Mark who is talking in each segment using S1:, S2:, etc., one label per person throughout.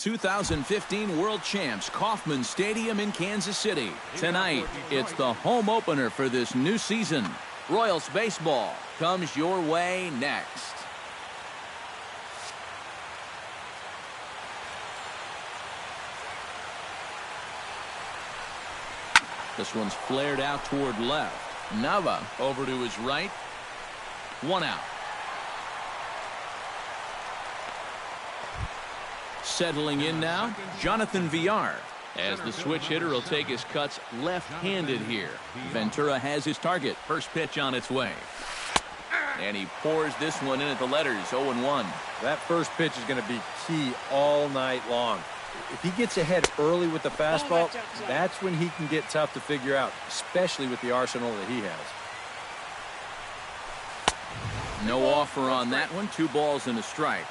S1: 2015 World Champs, Kauffman Stadium in Kansas City. Tonight, it's the home opener for this new season. Royals baseball comes your way next. This one's flared out toward left. Nava over to his right. One out. Settling in now, Jonathan Villar, as the switch hitter will take his cuts left-handed here. Ventura has his target. First pitch on its way. And he pours this one in at the letters, 0-1.
S2: That first pitch is going to be key all night long. If he gets ahead early with the fastball, that's when he can get tough to figure out, especially with the arsenal that he has.
S1: No offer on that one. 2 balls and a strike.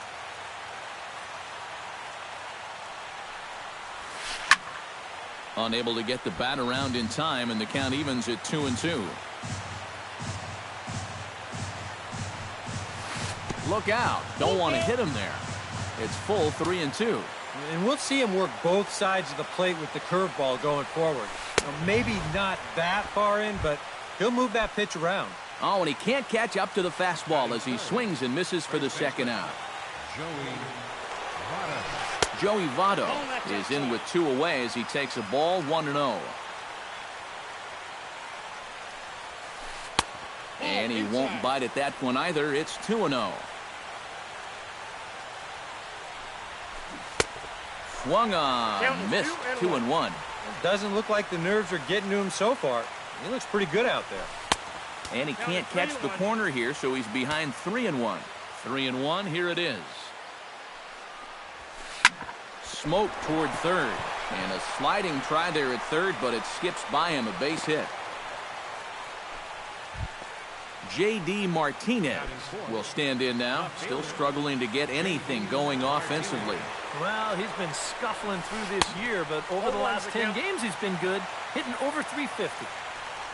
S1: Unable to get the bat around in time, and the count evens at 2-2. Look out. Don't want to hit him there. It's full 3-2.
S2: And we'll see him work both sides of the plate with the curveball going forward. Maybe not that far in, but he'll move that pitch around.
S1: Oh, and he can't catch up to the fastball as he swings and misses for the second out. Joey Votto is in with 2 away as he takes a ball, 1-0. And he won't bite at that one either. It's 2-0. Swung on, missed, 2-1.
S2: It doesn't look like the nerves are getting to him so far. He looks pretty good out there.
S1: And he can't catch the corner here, so he's behind 3-1. 3-1, here it is. Smoke toward third, and a sliding try there at third, but it skips by him, a base hit. J.D. Martinez will stand in now, still struggling to get anything going offensively.
S3: Well, he's been scuffling through this year, but over the last 10 games he's been good, hitting over 350.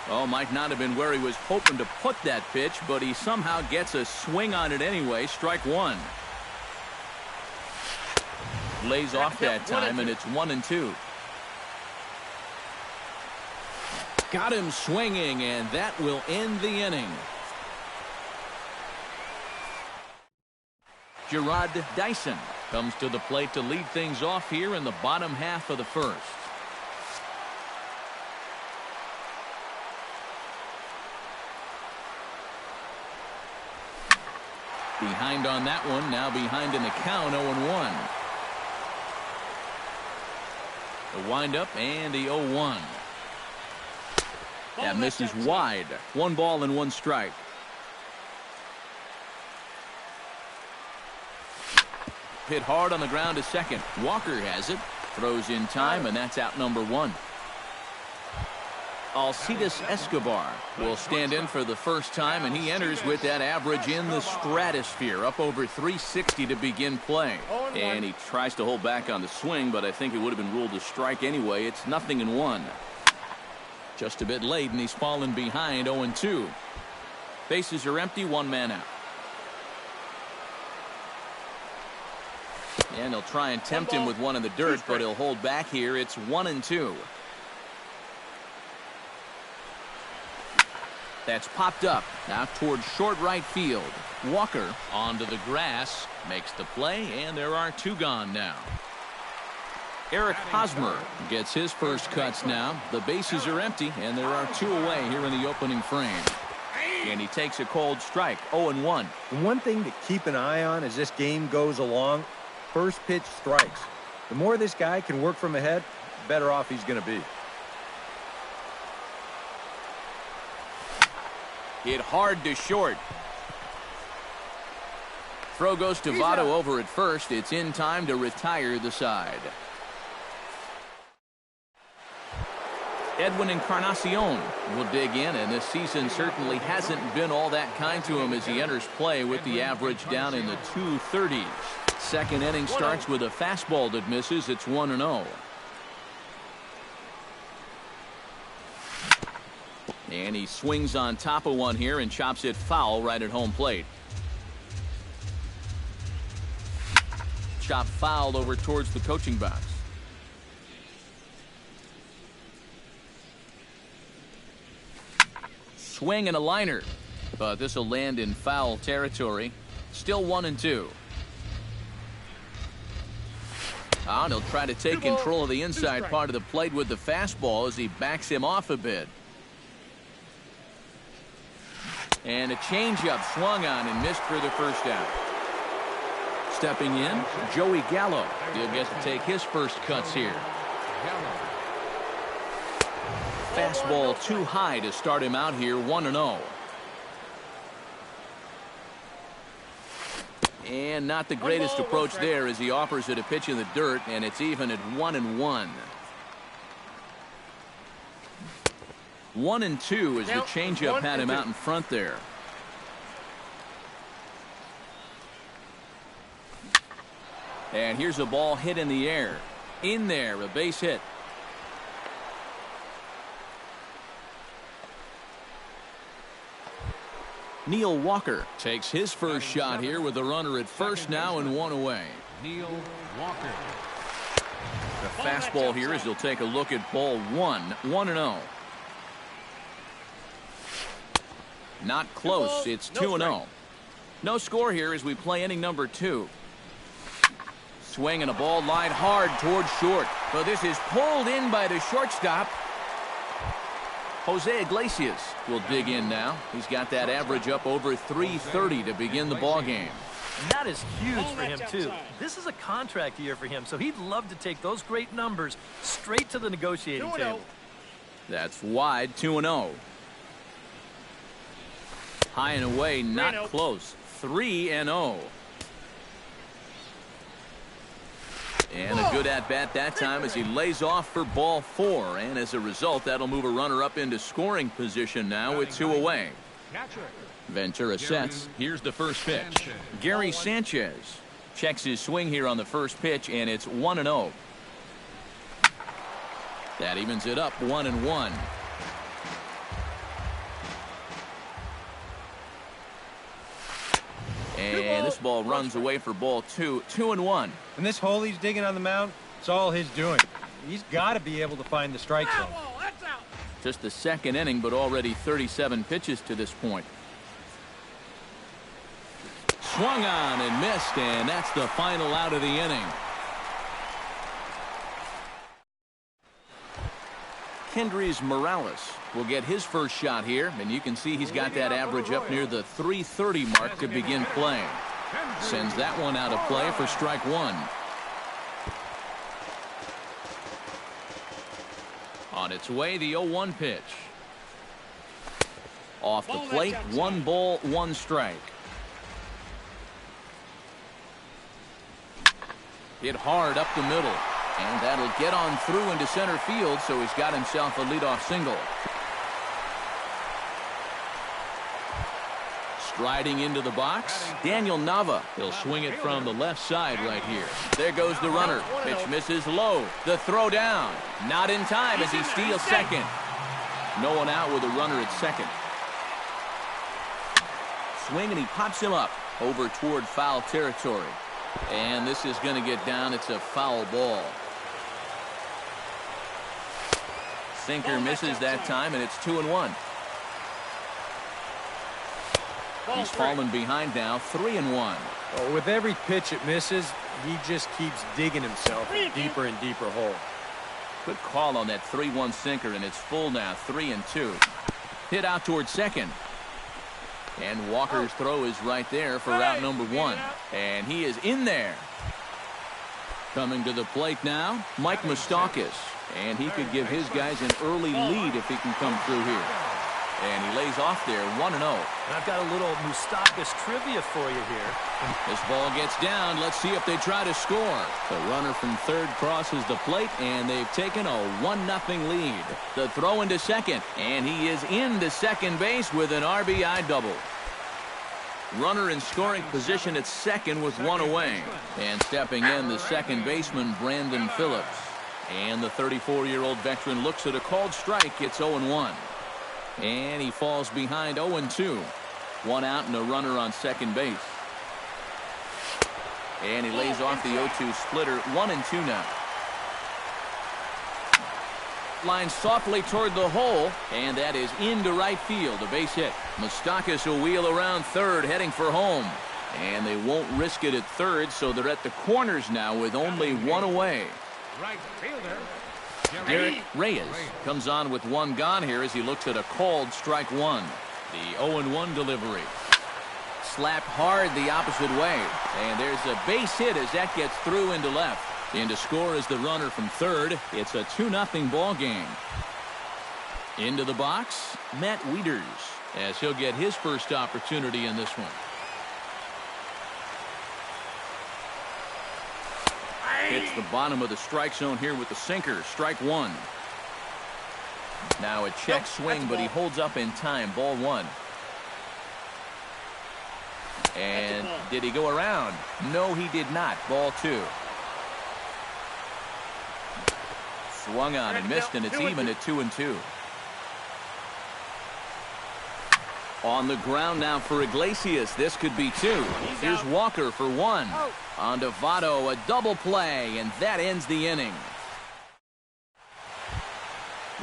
S1: Oh, might not have been where he was hoping to put that pitch, but he somehow gets a swing on it anyway. Strike 1. Lays off that time, and it's 1-2. Got him swinging, and that will end the inning. Gerard Dyson comes to the plate to lead things off here in the bottom half of the first. Behind on that one, now behind in the count, 0-1. The windup and the 0-1. That misses wide. 1 ball and 1 strike. Hit hard on the ground to second. Walker has it. Throws in time, and that's out number 1. Alcides Escobar will stand in for the first time, and he enters with that average in the stratosphere, up over 360 to begin play. And he tries to hold back on the swing, but I think it would have been ruled a strike anyway. It's 0-1. Just a bit late, and he's fallen behind, 0-2. Bases are empty, 1 man out. And he'll try and tempt him with one in the dirt, but he'll hold back here. It's 1-2. That's popped up now toward short right field. Walker onto the grass, makes the play, and there are 2 gone now. Eric Hosmer gets his first cuts now. The bases are empty, and there are 2 away here in the opening frame. And he takes a cold strike, 0-1.
S2: One thing to keep an eye on as this game goes along, first pitch strikes. The more this guy can work from ahead, the better off he's going to be.
S1: Hit hard to short. Throw goes to Votto over at first. It's in time to retire the side. Edwin Encarnacion will dig in, and this season certainly hasn't been all that kind to him as he enters play with the average down in the 230s. Second inning starts with a fastball that misses. It's 1-0. And he swings on top of one here and chops it foul right at home plate. chop foul over towards the coaching box. Swing and a liner, but this will land in foul territory. Still 1-2. And he'll try to take control of the inside part of the plate with the fastball as he backs him off a bit. And a changeup swung on and missed for the first out. Stepping in, Joey Gallo. He'll get to take his first cuts here. Fastball too high to start him out here, 1-0. And not the greatest approach there as he offers it a pitch in the dirt, and it's even at 1-1. 1-2 as the changeup had him out in front there. And here's a ball hit in the air. In there, a base hit. Neil Walker takes his first shot here with a runner at first now and one away.
S4: Neil Walker.
S1: The fastball here as he'll take a look at ball one, 1-0. Not close. It's 2-0. No score here as we play inning number 2. Swing and a ball lined hard towards short. But this is pulled in by the shortstop. Jose Iglesias will dig in now. He's got that average up over 330 to begin the ball game.
S3: And that is huge for him, too. This is a contract year for him, so he'd love to take those great numbers straight to the negotiating table.
S1: That's wide, 2-0. High and away, not close. 3-0. And a good at-bat that time as he lays off for ball 4. And as a result, that'll move a runner up into scoring position now with 2 away. Ventura sets. Here's the first pitch. Gary Sanchez checks his swing here on the first pitch, and it's 1-0. That evens it up 1-1. And this ball runs away for ball 2. 2-1.
S2: And this hole he's digging on the mound, it's all his doing. He's got to be able to find the strike zone.
S1: Just the second inning, but already 37 pitches to this point. Swung on and missed, and that's the final out of the inning. Kendrys Morales will get his first shot here, and you can see he's got that average up near the 330 mark to begin playing. Sends that one out of play for strike 1. On its way, the 0-1 pitch. Off the plate, 1 ball, 1 strike. Hit hard up the middle. And that'll get on through into center field, so he's got himself a leadoff single. Striding into the box, Daniel Nava. He'll swing it from the left side right here. There goes the runner. Pitch misses low. The throw down. Not in time as he steals second. No one out with a runner at second. Swing and he pops him up over toward foul territory. And this is going to get down. It's a foul ball. Sinker misses that time, and it's 2-1. He's fallen behind now, 3-1.
S2: Well, with every pitch it misses, he just keeps digging himself a deeper and deeper hole.
S1: Good call on that 3-1 sinker, and it's full now, 3-2. Hit out toward second. And Walker's throw is right there for route number 1. And he is in there. Coming to the plate now, Mike Moustakas. And he could give his guys an early lead if he can come through here. And he lays off there, 1-0.
S3: I've got a little Moustakas trivia for you here.
S1: This ball gets down. Let's see if they try to score. The runner from third crosses the plate, and they've taken a 1-0 lead. The throw into second, and he is into second base with an RBI double. Runner in scoring position at second with 1 away. And stepping in, the second baseman, Brandon Phillips. And the 34-year-old veteran looks at a called strike. It's 0-1. And he falls behind 0-2. 1 out and a runner on second base. And he lays off the 0-2 splitter. 1-2 now. Line softly toward the hole, and that is into right field. A base hit. Moustakas will wheel around third, heading for home. And they won't risk it at third, so they're at the corners now with only one away.
S4: Right fielder.
S1: Derek Reyes comes on with one gone here as he looks at a called strike one. The 0-1 delivery. Slapped hard the opposite way. And there's a base hit as that gets through into left. In to score is the runner from third. It's a 2-0 ball game. Into the box, Matt Wieters, as he'll get his first opportunity in this one. Hits the bottom of the strike zone here with the sinker. Strike one. Now a check swing, but he holds up in time. Ball one. And did he go around? No, he did not. Ball two. Swung on and missed, and it's even at 2-2. On the ground now for Iglesias. This could be two. Here's Walker for one. On to Votto, a double play, and that ends the inning.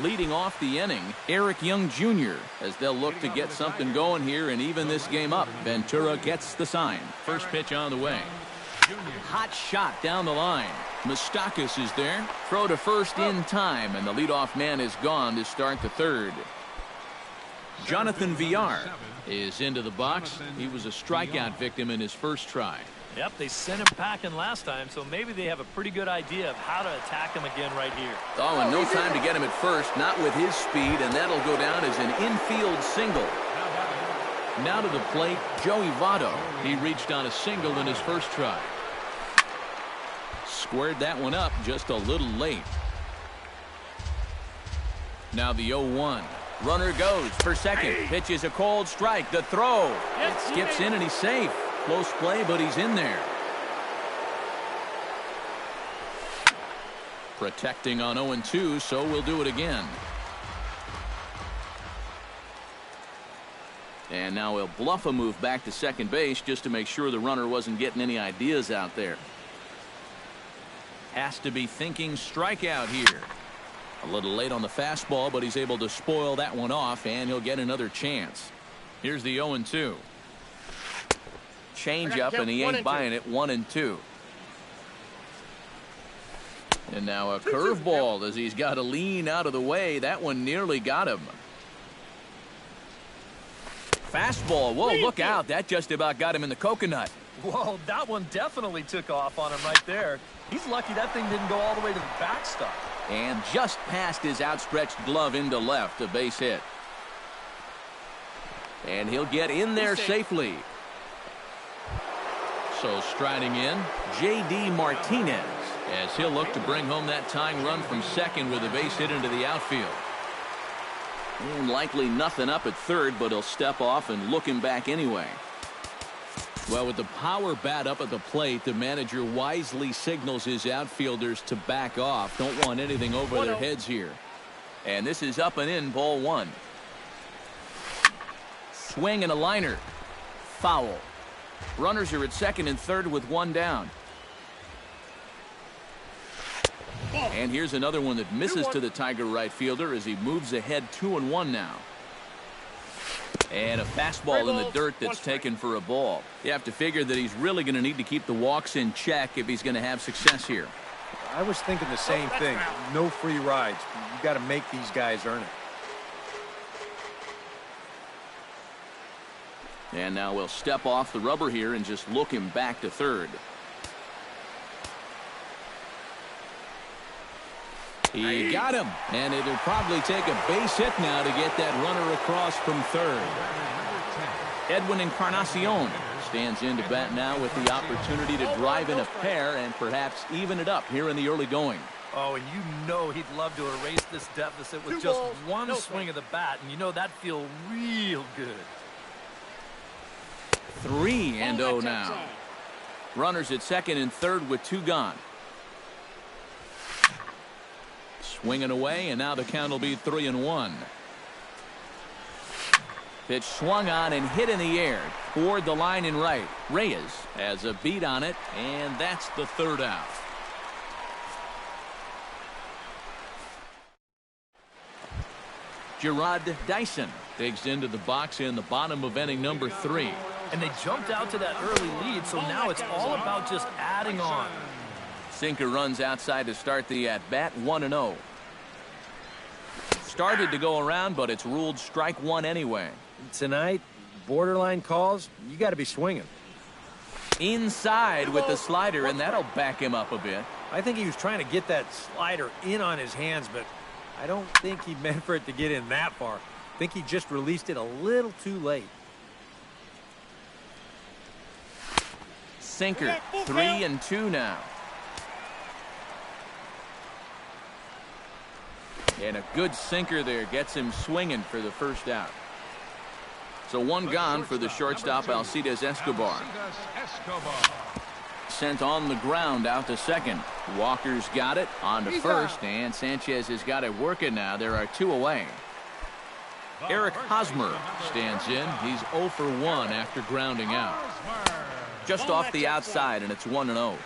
S1: Leading off the inning, Eric Young Jr., as they'll look to get something going here and even this game up. Ventura gets the sign. First pitch on the way. Hot shot down the line. Moustakas is there. Throw to first in time, and the leadoff man is gone to start the third. Jonathan Villar is into the box. He was a strikeout victim in his first try.
S3: Yep, they sent him packing last time, so maybe they have a pretty good idea of how to attack him again right here.
S1: Oh, and no time to get him at first, not with his speed, and that'll go down as an infield single. Now to the plate, Joey Votto. He reached on a single in his first try. Squared that one up just a little late. Now the 0-1. Runner goes for second. Pitch is a cold strike. The throw. It skips in and he's safe. Close play, but he's in there. Protecting on 0-2, so we'll do it again. And now he'll bluff a move back to second base just to make sure the runner wasn't getting any ideas out there. Has to be thinking strikeout here. A little late on the fastball, but he's able to spoil that one off, and he'll get another chance. Here's the 0-2. Change up, and he ain't buying it. 1-2. And now a curveball as he's got to lean out of the way. That one nearly got him. Fastball. Whoa, look out. That just about got him in the coconut.
S3: Whoa, that one definitely took off on him right there. He's lucky that thing didn't go all the way to the backstop.
S1: And just past his outstretched glove into left, a base hit. And he'll get in there safely. So striding in, J.D. Martinez, as he'll look to bring home that tying run from second with a base hit into the outfield. And likely nothing up at third, but he'll step off and look him back anyway. Well, with the power bat up at the plate, the manager wisely signals his outfielders to back off. Don't want anything over their heads here. And this is up and in, ball one. Swing and a liner. Foul. Runners are at second and third with one down. And here's another one that misses to the Tiger right fielder as he moves ahead 2-1 now. And a fastball in the dirt that's taken for a ball. You have to figure that he's really going to need to keep the walks in check if he's going to have success here.
S2: I was thinking the same thing. No free rides. You got to make these guys earn it.
S1: And now we'll step off the rubber here and just look him back to third. He got him, and it'll probably take a base hit now to get that runner across from third. Edwin Encarnacion stands in to bat now with the opportunity to drive in a pair and perhaps even it up here in the early going.
S3: Oh, and you know he'd love to erase this deficit with just one swing of the bat, and you know that'd feel real good.
S1: 3-0 now. Runners at second and third with two gone. Swinging away, and now the count will be 3-1. Pitch swung on and hit in the air toward the line and right. Reyes has a beat on it, and that's the third out. Gerard Dyson digs into the box in the bottom of inning number 3.
S3: And they jumped out to that early lead, so now it's all about just adding on.
S1: Sinker runs outside to start the at-bat, 1-0. Started to go around, but it's ruled strike one anyway.
S2: Tonight, borderline calls, you got to be swinging.
S1: Inside with the slider, and that'll back him up a bit.
S2: I think he was trying to get that slider in on his hands, but I don't think he meant for it to get in that far. I think he just released it a little too late.
S1: Sinker, 3-2 now. And a good sinker there gets him swinging for the first out. So one gone for the shortstop, Alcides Escobar. Sent on the ground out to second. Walker's got it on to first, and Sanchez has got it working now. There are 2 away. Eric Hosmer stands in. He's 0 for 1 after grounding out. Just off the outside, and it's 1-0.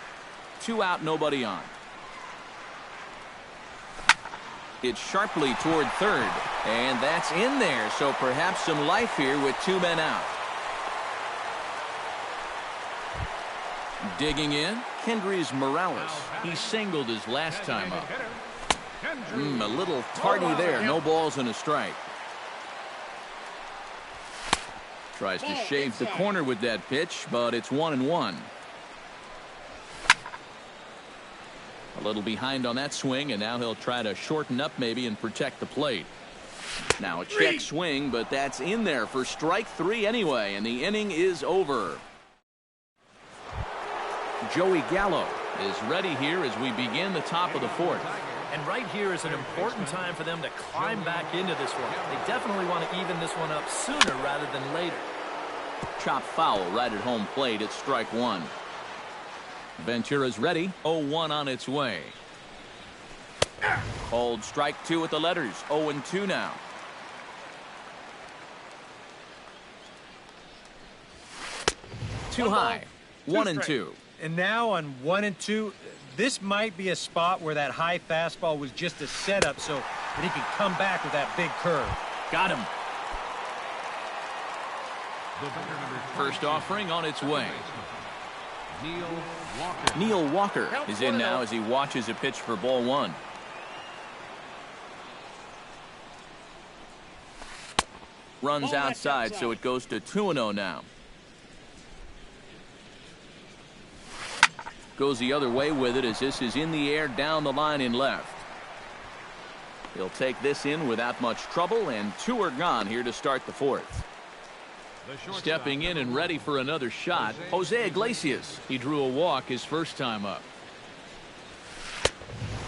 S1: 2 out, nobody on. It's sharply toward third, and that's in there, so perhaps some life here with 2 men out. Digging in, Kendrys Morales. He singled his last time up. A little tardy there, no balls and a strike. Tries to shave the corner with that pitch, but it's 1-1. A little behind on that swing, and now he'll try to shorten up maybe and protect the plate. Now a check swing, but that's in there for strike 3 anyway, and the inning is over. Joey Gallo is ready here as we begin the top of the 4th.
S3: And right here is an important time for them to climb back into this one. They definitely want to even this one up sooner rather than later.
S1: Chop foul right at home plate. It's strike 1. Ventura's ready. 0-1 on its way. Called strike 2 with the letters. 0-2 now. Too high. 1-2.
S2: And now on 1-2, this might be a spot where that high fastball was just a setup so that he could come back with that big curve.
S1: Got him. First offering on its way. Neil Walker is in now as he watches a pitch for ball 1. Runs outside, so it goes to 2-0 now. Goes the other way with it as this is in the air down the line in left. He'll take this in without much trouble, and 2 are gone here to start the 4th. Stepping in and ready for another shot, Jose Iglesias. He drew a walk his first time up.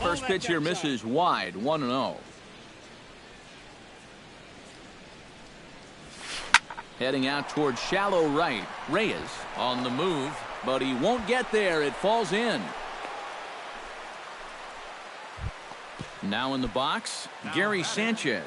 S1: First pitch here misses wide, 1-0. Heading out toward shallow right. Reyes on the move, but he won't get there. It falls in. Now in the box, Gary Sanchez.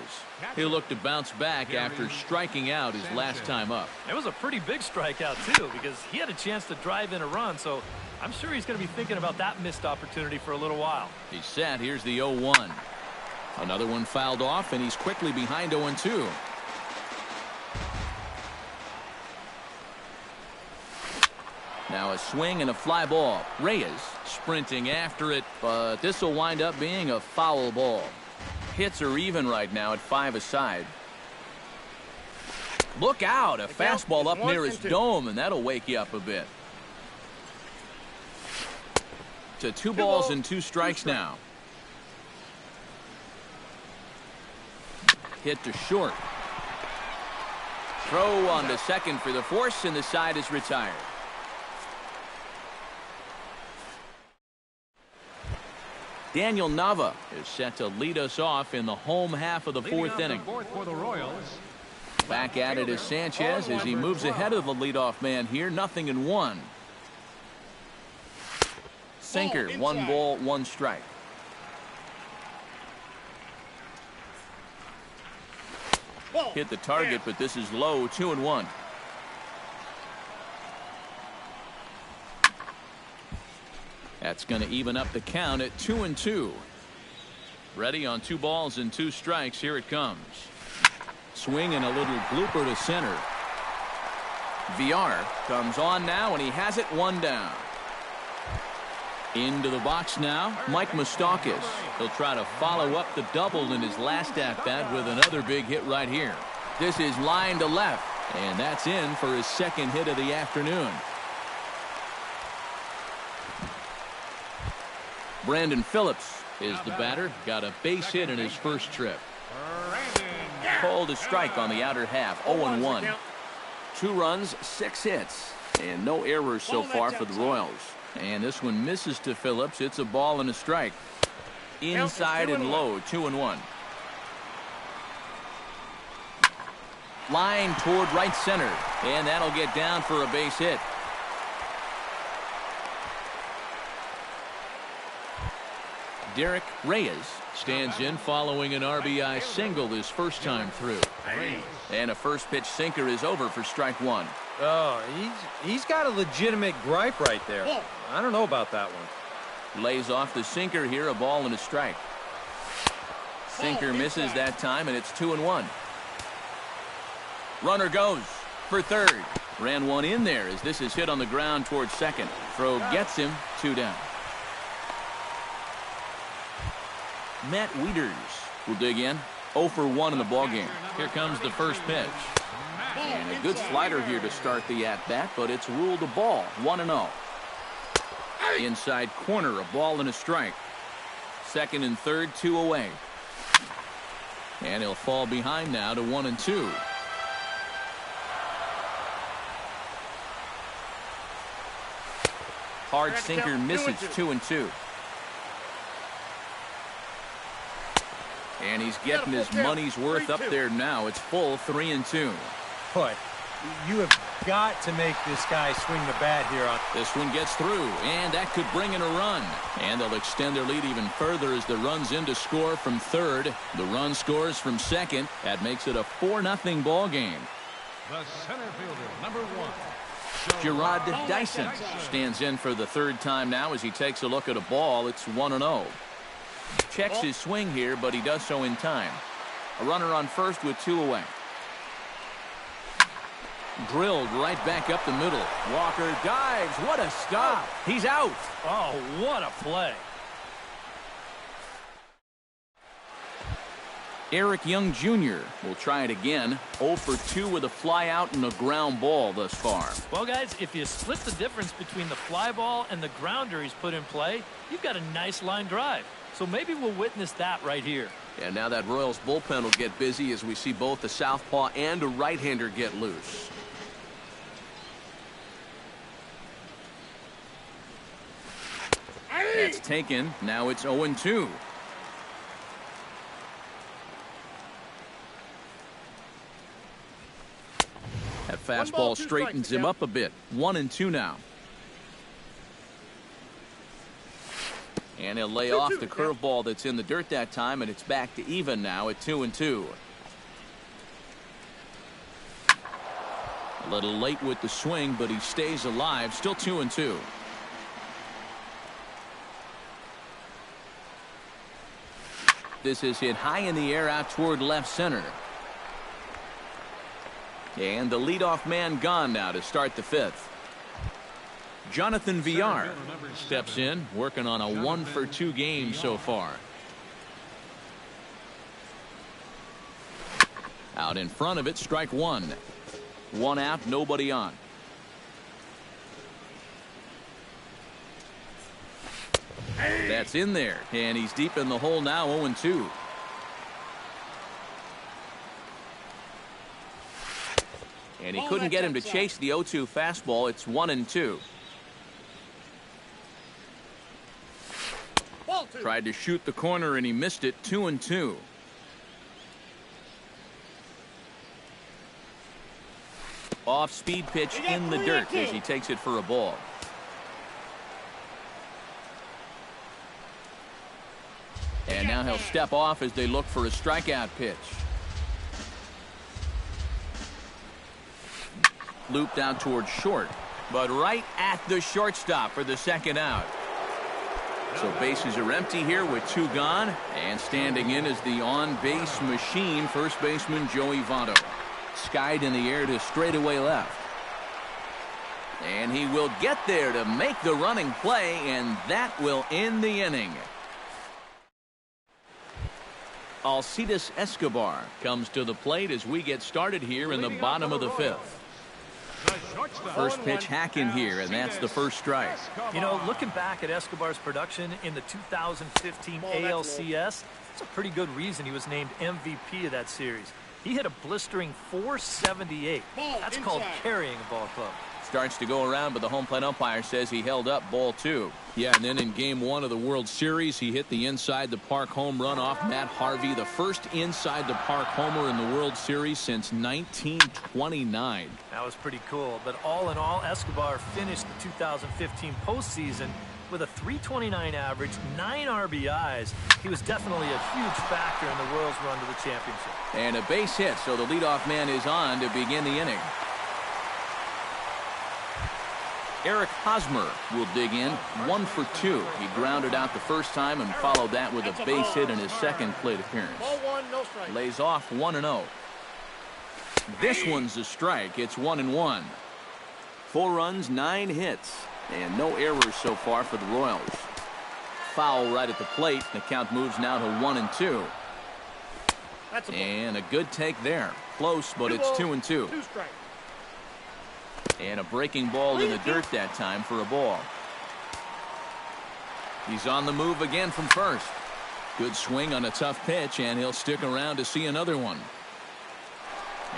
S1: He'll look to bounce back after striking out his last time up.
S3: It was a pretty big strikeout, too, because he had a chance to drive in a run, so I'm sure he's going to be thinking about that missed opportunity for a little while.
S1: He's set. Here's the 0-1. Another one fouled off, and he's quickly behind 0-2. Now a swing and a fly ball. Reyes sprinting after it, but this will wind up being a foul ball. Hits are even right now at 5 aside. Look out, a fastball up near his dome, and that'll wake you up a bit. To 2 balls and 2 strikes now. Hit to short. Throw on to second for the force, and the side is retired. Daniel Nava is set to lead us off in the home half of the 4th inning. Back at it is Sanchez as he moves ahead of the leadoff man here. 0-1. Sinker, 1 ball, 1 strike. Hit the target, but this is low, 2-1. That's going to even up the count at 2-2. Ready on 2 balls and 2 strikes. Here it comes. Swing and a little blooper to center. VR comes on now, and he has it 1 down. Into the box now, Mike Moustakas. He'll try to follow up the double in his last at-bat with another big hit right here. This is line to left, and that's in for his 2nd hit of the afternoon. Brandon Phillips is the batter. Got a base hit in his first trip. Called a strike on the outer half, 0-1. 2 runs, 6 hits, and no errors so far for the Royals. And this one misses to Phillips. It's a ball and a strike. Inside and low, 2-1. Line toward right center, and that'll get down for a base hit. Derek Reyes stands in following an RBI single his first time through. And a first pitch sinker is over for strike 1.
S2: Oh, he's got a legitimate gripe right there. I don't know about that one.
S1: Lays off the sinker here, a ball and a strike. Sinker misses that time, and it's 2-1. Runner goes for third. Ran one in there as this is hit on the ground towards second. Throw gets him, 2 down. Matt Wieters will dig in. 0 for 1 in the ballgame. Here comes the first pitch. And a good slider here to start the at-bat, but it's ruled a ball, 1-0. Inside corner, a ball and a strike. Second and third, 2 away. And he'll fall behind now to 1-2. Hard sinker misses, 2-2. And he's getting his money's worth up there now. It's full, 3-2.
S2: Boy, you have got to make this guy swing the bat here.
S1: This one gets through, and that could bring in a run. And they'll extend their lead even further as the run's in to score from third. The run scores from second. That makes it a 4-0 ball game.
S4: The center fielder, number 1.
S1: Gerard Dyson stands in for the 3rd time now as he takes a look at a ball. It's 1-0. Checks his swing here, but he does so in time. A runner on first with 2 away. Drilled right back up the middle. Walker dives. What a stop. He's out.
S3: Oh, what a play.
S1: Eric Young Jr. will try it again. 0 for 2 with a fly out and a ground ball thus far.
S3: Well, guys, if you split the difference between the fly ball and the grounder he's put in play, you've got a nice line drive. So maybe we'll witness that right here.
S1: And now that Royals bullpen will get busy as we see both the southpaw and a right-hander get loose. That's taken. Now it's 0-2. That fastball straightens him up a bit. 1-2 now. And he'll lay off the curveball that's in the dirt that time, and it's back to even now at 2-2. A little late with the swing, but he stays alive. Still 2-2. This is hit high in the air out toward left center. And the leadoff man gone now to start the 5th. Jonathan Villar steps in, working on a 1 for 2 game so far. Out in front of it, strike 1. 1 out, nobody on. That's in there, and he's deep in the hole now, 0-2. And he couldn't get him to chase the 0-2 fastball. It's 1-2. Tried to shoot the corner, and he missed it. 2-2. Off-speed pitch in the dirt as he takes it for a ball. And now he'll step off as they look for a strikeout pitch. looped out towards short, but right at the shortstop for the second out. So bases are empty here with 2 gone, and standing in is the on-base machine, first baseman Joey Votto. Skied in the air to straightaway left. And he will get there to make the running play, and that will end the inning. Alcides Escobar comes to the plate as we get started here in the bottom of the 5th. First pitch hacking here, and that's the first strike.
S3: You know, looking back at Escobar's production in the 2015 ALCS, it's a pretty good reason he was named MVP of that series. He hit a blistering .478. That's called carrying a ball club.
S1: Starts to go around, but the home plate umpire says he held up ball 2. Yeah, and then in game 1 of the World Series, he hit the inside the park home run off Matt Harvey, the first inside the park homer in the World Series since 1929.
S3: That was pretty cool, but all in all, Escobar finished the 2015 postseason with a .329 average, 9 RBIs. He was definitely a huge factor in the World's run to the championship.
S1: And a base hit, so the leadoff man is on to begin the inning. Eric Hosmer will dig in, 1 for 2. He grounded out the first time and followed that with a base hit in his second plate appearance. Lays off 1-0. This one's a strike. It's 1-1. 4 runs, 9 hits, and no errors so far for the Royals. Foul right at the plate. The count moves now to 1-2. And a good take there. Close, but it's 2-2. And a breaking ball in the dirt that time for a ball. He's on the move again from first. Good swing on a tough pitch, and he'll stick around to see another one.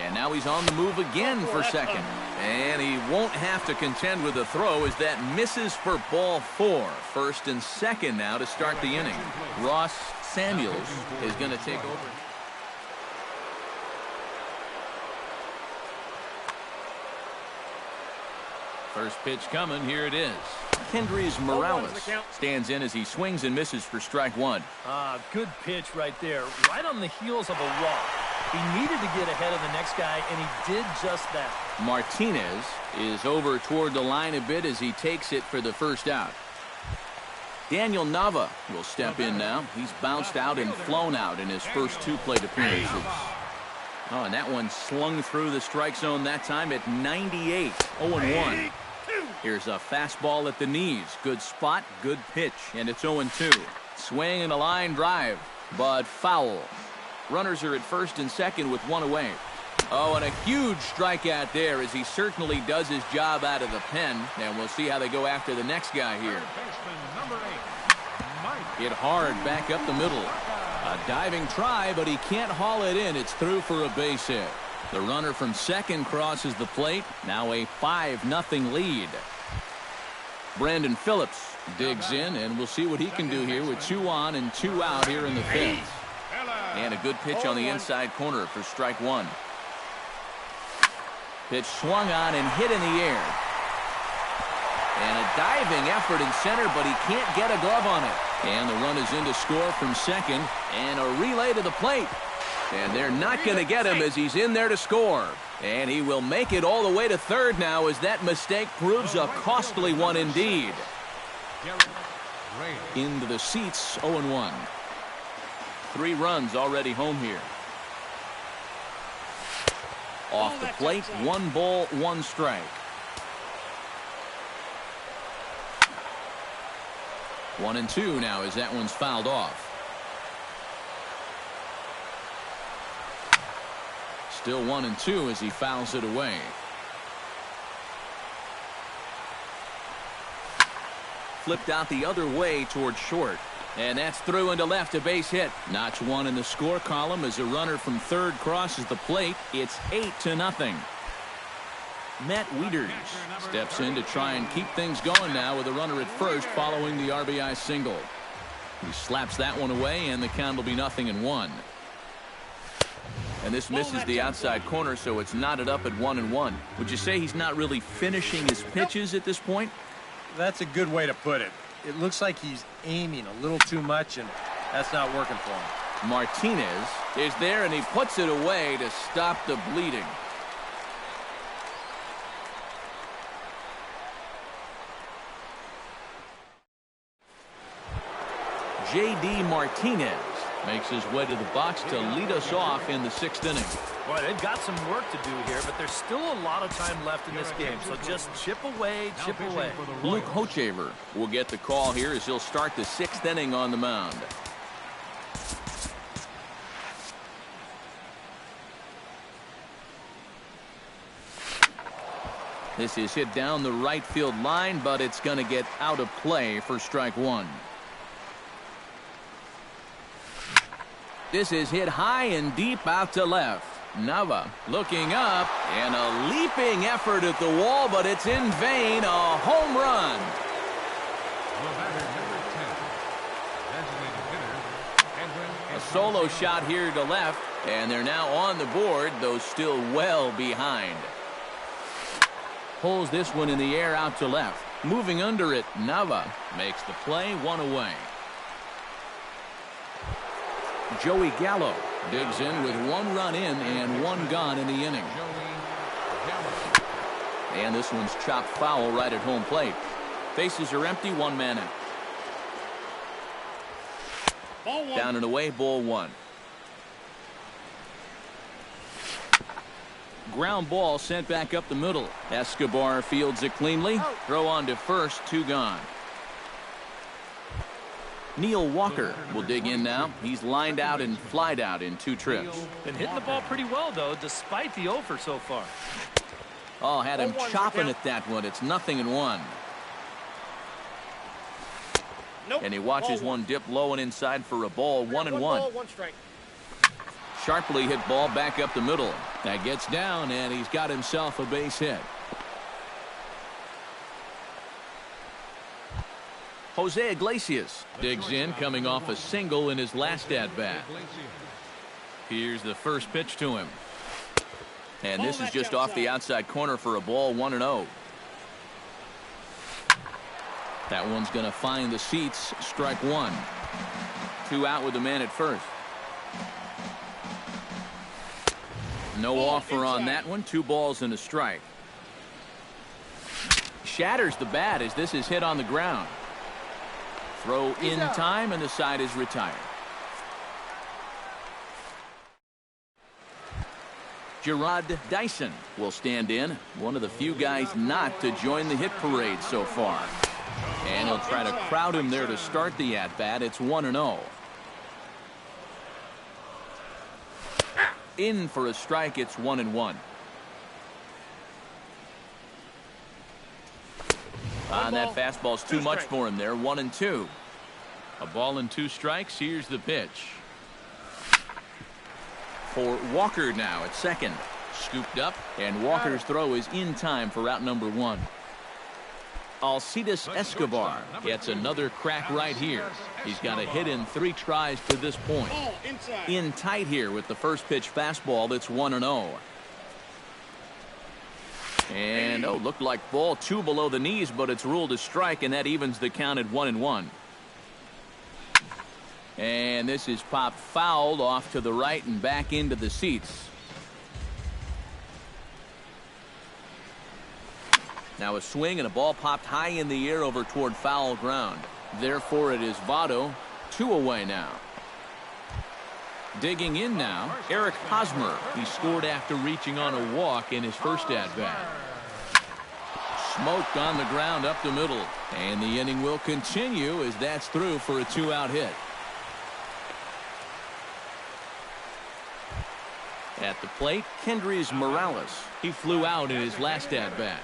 S1: And now he's on the move again for second. And he won't have to contend with the throw as that misses for ball 4. First and second now to start the inning. Ross Samuels is going to take over. First pitch coming. Here it is. Kendrys Morales stands in as he swings and misses for strike 1.
S3: Good pitch right there. Right on the heels of a walk. He needed to get ahead of the next guy, and he did just that.
S1: Martinez is over toward the line a bit as he takes it for the first out. Daniel Nava will step in now. He's bounced out and flown out in his first 2 plate appearances. Oh, and that one slung through the strike zone that time at 98. 0-1. Here's a fastball at the knees. Good spot, good pitch, and it's 0-2. Swing and a line drive, but foul. Runners are at first and second with 1 away. Oh, and a huge strikeout there as he certainly does his job out of the pen. And we'll see how they go after the next guy here. Hit hard back up the middle. A diving try, but he can't haul it in. It's through for a base hit. The runner from second crosses the plate. Now a 5-0 lead. Brandon Phillips digs in, and we'll see what he can do here with 2 on and 2 out here in the 5th. And a good pitch on the inside corner for strike 1. Pitch swung on and hit in the air. And a diving effort in center, but he can't get a glove on it. And the run is in to score from second, and a relay to the plate. And they're not going to get him as he's in there to score. And he will make it all the way to third now as that mistake proves a costly one indeed. Into the seats, 0-1. 3 runs already home here. Off the plate, 1 ball, 1 strike. 1-2 now as that one's fouled off. Still 1-2 as he fouls it away. Flipped out the other way toward short. And that's through into left, a base hit. Notch 1 in the score column as a runner from third crosses the plate. It's 8-0. Matt Wieters steps in to try and keep things going now with a runner at first following the RBI single. He slaps that one away, and the count will be 0-1. And this misses the outside corner, so it's knotted up at 1-1. Would you say he's not really finishing his pitches at this point?
S2: That's a good way to put it. It looks like he's aiming a little too much, and that's not working for him.
S1: Martinez is there, and he puts it away to stop the bleeding. J.D. Martinez makes his way to the box to lead us off in the 6th inning.
S3: Boy, they've got some work to do here, but there's still a lot of time left in this game, so just chip away, chip away.
S1: Luke Hochevar will get the call here as he'll start the 6th inning on the mound. This is hit down the right field line, but it's going to get out of play for strike one. This is hit high and deep out to left. Nava looking up, and a leaping effort at the wall, but it's in vain. A home run. A solo shot here to left, and they're now on the board, though still well behind. Pulls this one in the air out to left. Moving under it, Nava makes the play, one away. Joey Gallo digs in with 1 run in and 1 gone in the inning. And this one's chopped foul right at home plate. Bases are empty, 1 man out. Down and away, ball 1. Ground ball sent back up the middle. Escobar fields it cleanly. Throw on to first, 2 gone. Neil Walker will dig in now. He's lined out and flied out in 2 trips.
S3: Been hitting the ball pretty well, though, despite the over so far.
S1: Oh, had him chopping at that one. It's 0-1. And he watches one dip low and inside for a ball, 1-1. Sharply hit ball back up the middle. That gets down, and he's got himself a base hit. Jose Iglesias digs in, coming off a single in his last at-bat. Here's the first pitch to him. And this is just off the outside corner for a ball, 1-0. That one's going to find the seats, strike 1. 2 out with the man at first. No offer on that one. 2 balls and a strike. Shatters the bat as this is hit on the ground. Throw in time, and the side is retired. Gerard Dyson will stand in, one of the few guys not to join the hit parade so far. And he'll try to crowd him there to start the at-bat. It's 1-0. In for a strike, it's 1-1. And that fastball's too much for him there, 1-2. A ball and 2 strikes. Here's the pitch. For Walker now at second. Scooped up, and Walker's throw is in time for out number 1. Alcides Escobar gets another crack right here. He's got a hit in 3 tries to this point. In tight here with the first pitch fastball. That's 1-0. And looked like ball 2 below the knees, but it's ruled a strike, and that evens the count at 1-1. And this is popped fouled off to the right and back into the seats. Now a swing and a ball popped high in the air over toward foul ground. Therefore it is Votto, 2 away now. Digging in now, Eric Hosmer. He scored after reaching on a walk in his first at-bat. Smoked on the ground up the middle. And the inning will continue as that's through for a 2-out hit. At the plate, Kendrys Morales. He flew out in his last at-bat.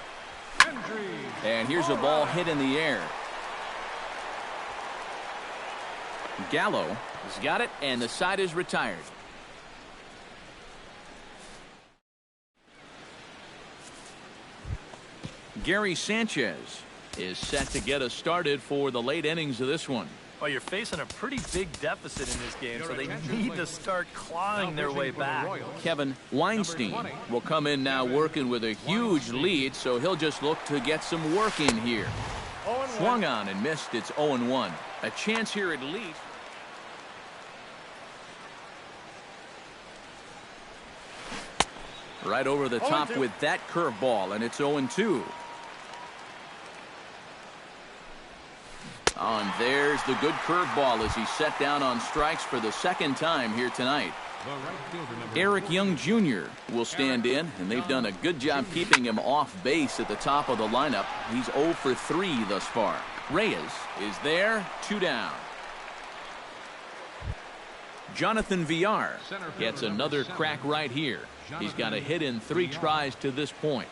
S1: And here's a ball hit in the air. Gallo has got it, and the side is retired. Gary Sanchez is set to get us started for the late innings of this one.
S3: Well, you're facing a pretty big deficit in this game, so they need to start clawing their way back.
S1: Kevin Weinstein will come in now working with a huge lead, so he'll just look to get some work in here. Swung on and missed. It's 0-1. A chance here at least. Right over the top with that curveball, and it's 0-2. Oh, and there's the good curveball as he's set down on strikes for the second time here tonight. Eric Young Jr. will stand in, and they've done a good job keeping him off base at the top of the lineup. He's 0 for 3 thus far. Reyes is there, 2 down. Jonathan Villar gets another crack right here. He's got a hit in 3 tries to this point.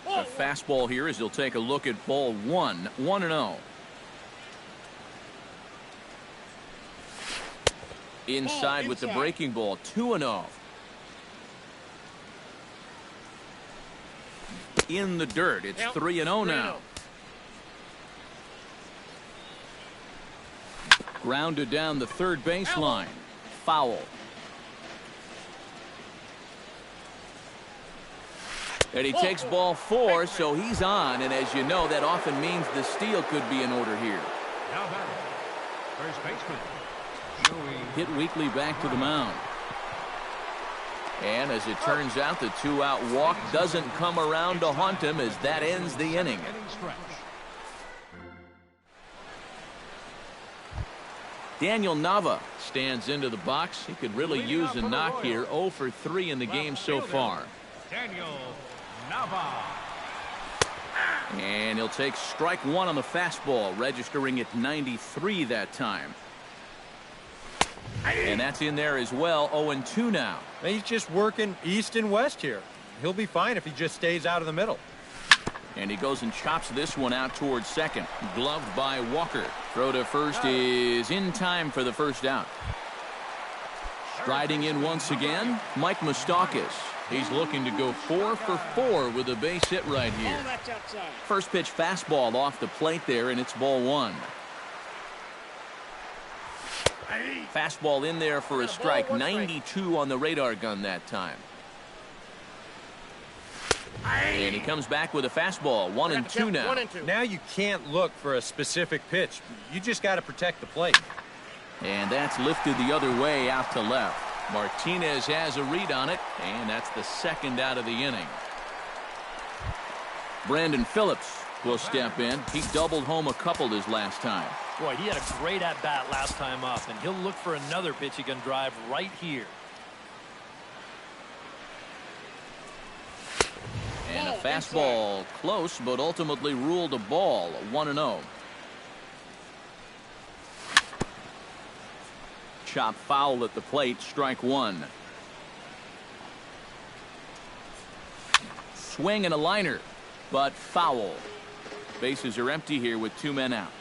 S1: A fastball here as he'll take a look at ball 1, 1-0. Inside with the breaking ball, 2-0. In the dirt, it's 3-0 now. Grounded down the third baseline. Foul. And he takes ball 4, so he's on, and as you know, that often means the steal could be in order here.
S4: Now batting, first baseman.
S1: Hit weekly back to the mound. And as it turns out, the 2-out walk doesn't come around to haunt him as that ends the inning. Daniel Nava stands into the box. He could really use a knock here. 0 for 3 in the game so far.
S4: Daniel Nava.
S1: And he'll take strike 1 on the fastball, registering at 93 that time. And that's in there as well. 0-2 now.
S2: He's just working east and west here. He'll be fine if he just stays out of the middle.
S1: And he goes and chops this one out towards second. Gloved by Walker. Throw to first is in time for the first out. Striding in once again, Mike Moustakas. He's looking to go 4 for 4 with a base hit right here. First pitch fastball off the plate there, and it's ball 1. Fastball in there for a strike. 92 on the radar gun that time. And he comes back with a fastball. 1-2 now.
S2: Now you can't look for a specific pitch. You just got to protect the plate.
S1: And that's lifted the other way out to left. Martinez has a read on it, and that's the second out of the inning. Brandon Phillips will step in. He doubled home a couple his last time.
S3: Boy, he had a great at-bat last time up, and he'll look for another pitch he can drive right here.
S1: And a fastball close, but ultimately ruled a ball. 1-0. Chop foul at the plate. Strike 1. Swing and a liner, but foul. Bases are empty here with 2 men out.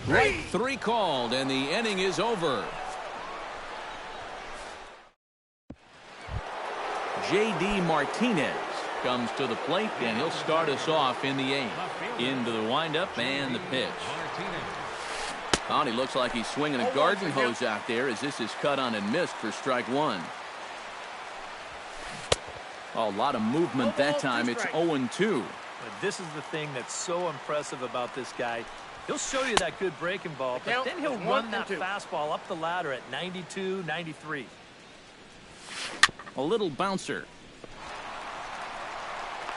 S1: Strike 3 called, and the inning is over. J.D. Martinez comes to the plate, and he'll start us off in the 8th. Into the windup and the pitch. Oh, he looks like he's swinging a garden hose out there as this is cut on and missed for strike 1. Oh, a lot of movement that time. It's 0-2.
S3: This is the thing that's so impressive about this guy. He'll show you that good breaking ball, but then he'll run that fastball up the ladder at 92, 93.
S1: A little bouncer.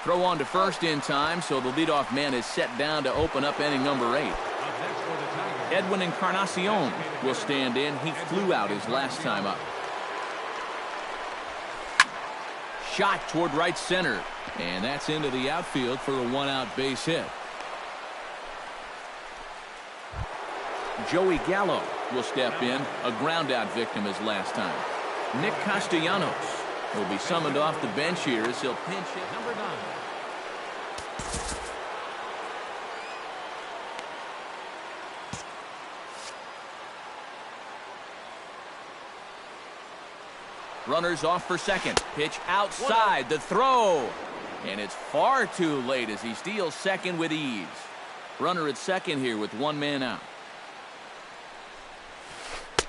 S1: Throw on to first in time, so the leadoff man is set down to open up inning number 8. Edwin Encarnacion will stand in. He flew out his last time up. Shot toward right center, and that's into the outfield for a 1-out base hit. Joey Gallo will step in, a ground-out victim his last time. Nick Castellanos will be summoned off the bench here as he'll pinch hit number 9. Runners off for second. Pitch outside. The throw. And it's far too late as he steals second with ease. Runner at second here with 1 man out.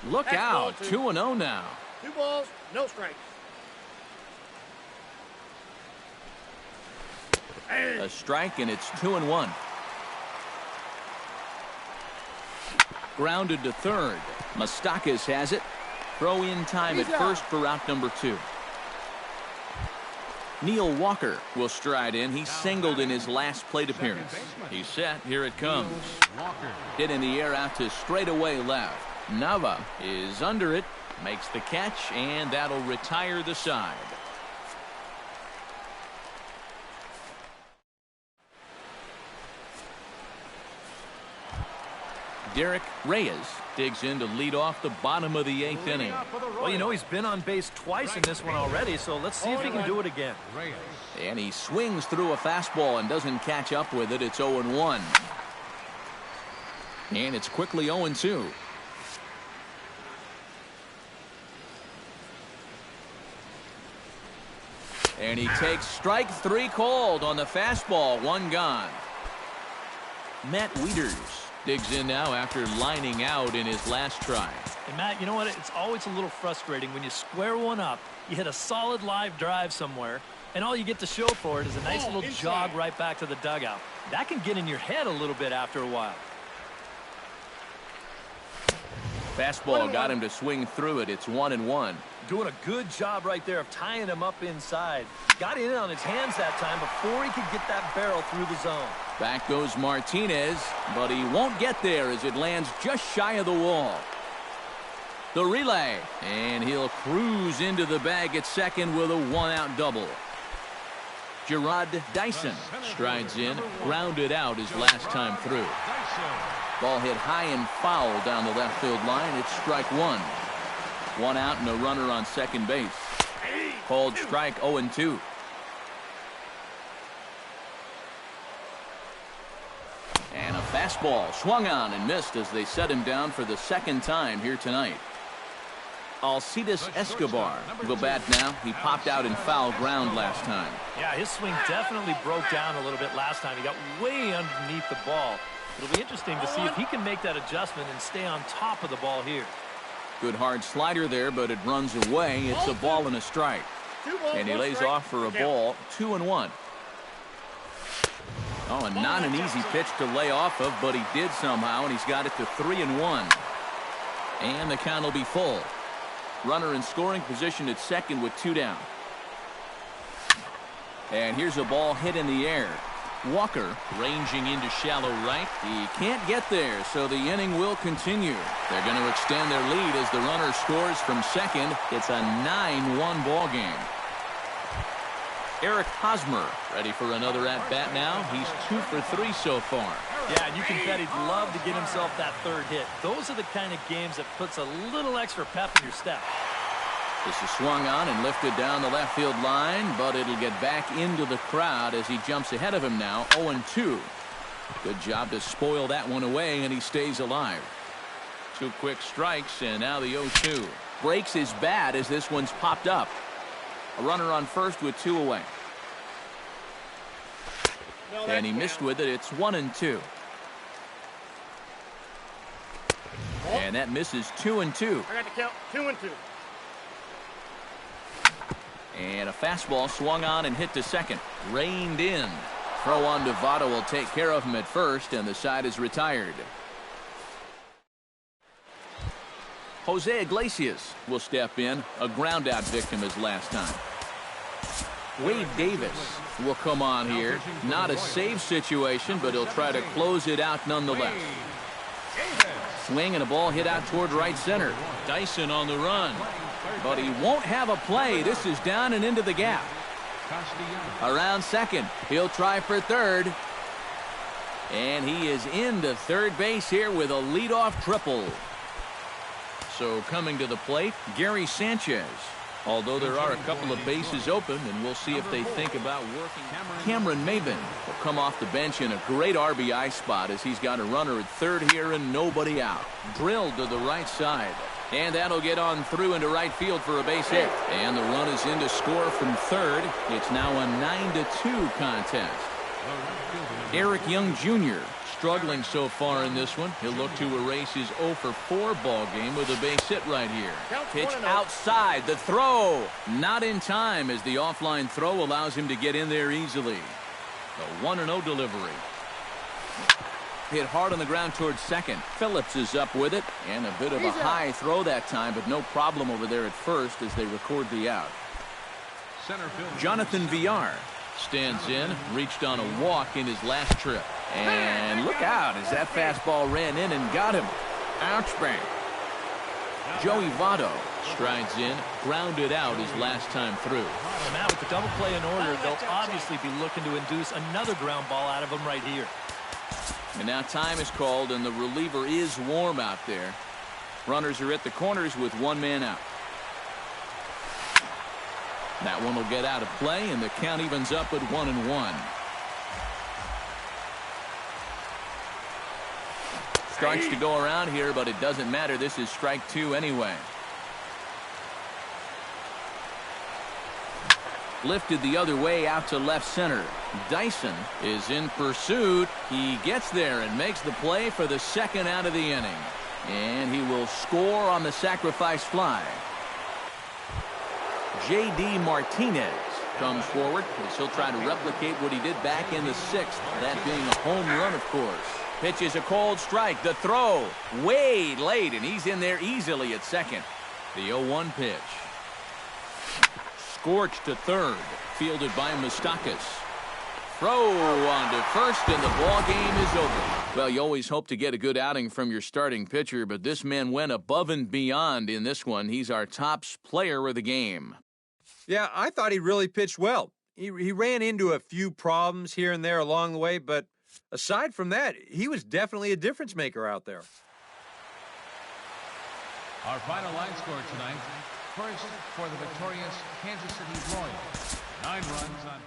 S1: Look out. 2-0 now.
S5: 2 balls, no strikes.
S1: A strike, and it's 2-1. Grounded to third. Moustakas has it. Throw in time at first for out number 2. Neil Walker will stride in. He singled in his last plate appearance. He's set. Here it comes. Hit in the air out to straightaway left. Nava is under it, makes the catch, and that'll retire the side. Derek Reyes digs in to lead off the bottom of the 8th inning.
S3: Well, you know, he's been on base twice in this one already, so let's see if he can do it again.
S1: And he swings through a fastball and doesn't catch up with it. It's 0-1. And it's quickly 0-2. And he takes strike 3 called on the fastball. 1 gone. Matt Wieters digs in now after lining out in his last try.
S3: And Matt, you know what? It's always a little frustrating when you square one up, you hit a solid live drive somewhere, and all you get to show for it is a nice little jog right back to the dugout. That can get in your head a little bit after a while.
S1: Fastball got him to swing through it. It's 1-1.
S3: Doing a good job right there of tying him up inside. Got in on his hands that time before he could get that barrel through the zone.
S1: Back goes Martinez, but he won't get there as it lands just shy of the wall. The relay, and he'll cruise into the bag at second with a 1-out double. Gerard Dyson strides in, grounded out his last time through. Ball hit high and foul down the left field line. It's strike 1. 1 out and a runner on second base. Called strike 0-2. And a fastball swung on and missed as they set him down for the 2nd time here tonight. Alcides Escobar will bat now. He popped out in foul ground last time.
S3: Yeah, his swing definitely broke down a little bit last time. He got way underneath the ball. It'll be interesting to see if he can make that adjustment and stay on top of the ball here.
S1: Good hard slider there, but it runs away. It's a ball and a strike. And he lays off for a ball. 2-1. Oh, and not an easy pitch to lay off of, but he did somehow, and he's got it to 3-1. And the count will be full. Runner in scoring position at second with 2 down. And here's a ball hit in the air. Walker ranging into shallow right. He can't get there, so the inning will continue. They're going to extend their lead as the runner scores from second. It's a 9-1 ball game. Eric Hosmer ready for another at-bat now. He's 2 for 3 so far.
S3: Yeah, and you can bet he'd love to get himself that 3rd hit. Those are the kind of games that puts a little extra pep in your step.
S1: This is swung on and lifted down the left field line, but it'll get back into the crowd as he jumps ahead of him now. 0-2. Good job to spoil that one away, and he stays alive. 2 quick strikes, and now the 0-2. Breaks his bat as this one's popped up. A runner on first with 2 away. And he missed with it. It's 1-2. And that misses 2-2.
S5: I got to count 2-2.
S1: And a fastball swung on and hit to second. Reined in. Throw on to Votto will take care of him at first, and the side is retired. Jose Iglesias will step in. A ground out victim as last time. Wade Davis will come on here. Not a save situation, but he'll try to close it out nonetheless. Swing and a ball hit out toward right center. Dyson on the run. But he won't have a play. This is down and into the gap. Around second. He'll try for third. And he is into third base here with a leadoff triple. So coming to the plate, Gary Sanchez. Although there are a couple of bases open, and we'll see if they think about working. Cameron Maybin will come off the bench in a great RBI spot as he's got a runner at third here and nobody out. Drilled to the right side. And that'll get on through into right field for a base hit. And the run is in to score from third. It's now a 9-2 contest. Eric Young Jr. struggling so far in this one. He'll look to erase his 0 for 4 ball game with a base hit right here. Pitch outside. The throw. Not in time as the offline throw allows him to get in there easily. The 1-0 delivery. Hit hard on the ground towards second. Phillips is up with it. And a bit of a high throw that time, but no problem over there at first as they record the out.
S4: Center field.
S1: Jonathan Villar stands in, reached on a walk in his last trip. And look out as that fastball ran in and got him. Ouch bang. Joey Votto strides in, grounded out his last time through.
S3: And now with the double play in order, they'll obviously be looking to induce another ground ball out of him right here.
S1: And now time is called, and the reliever is warm out there. Runners are at the corners with one man out. That one will get out of play, and the count evens up at 1-1. Starts to go around here, but it doesn't matter. This is strike two anyway. Lifted the other way out to left center. Dyson is in pursuit. He gets there and makes the play for the second out of the inning. And he will score on the sacrifice fly. J.D. Martinez comes forward as he'll try to replicate what he did back in the sixth, that being a home run, of course. Pitches a cold strike. The throw way late, and he's in there easily at second. The 0-1 pitch. Scorched to third. Fielded by Moustakas. Throw on to first, and the ball game is over. Well, you always hope to get a good outing from your starting pitcher, but this man went above and beyond in this one. He's our top player of the game.
S2: Yeah, I thought he really pitched well. He ran into a few problems here and there along the way, but aside from that, he was definitely a difference maker out there.
S4: Our final line score tonight. First, for the victorious Kansas City Royals. 9 runs on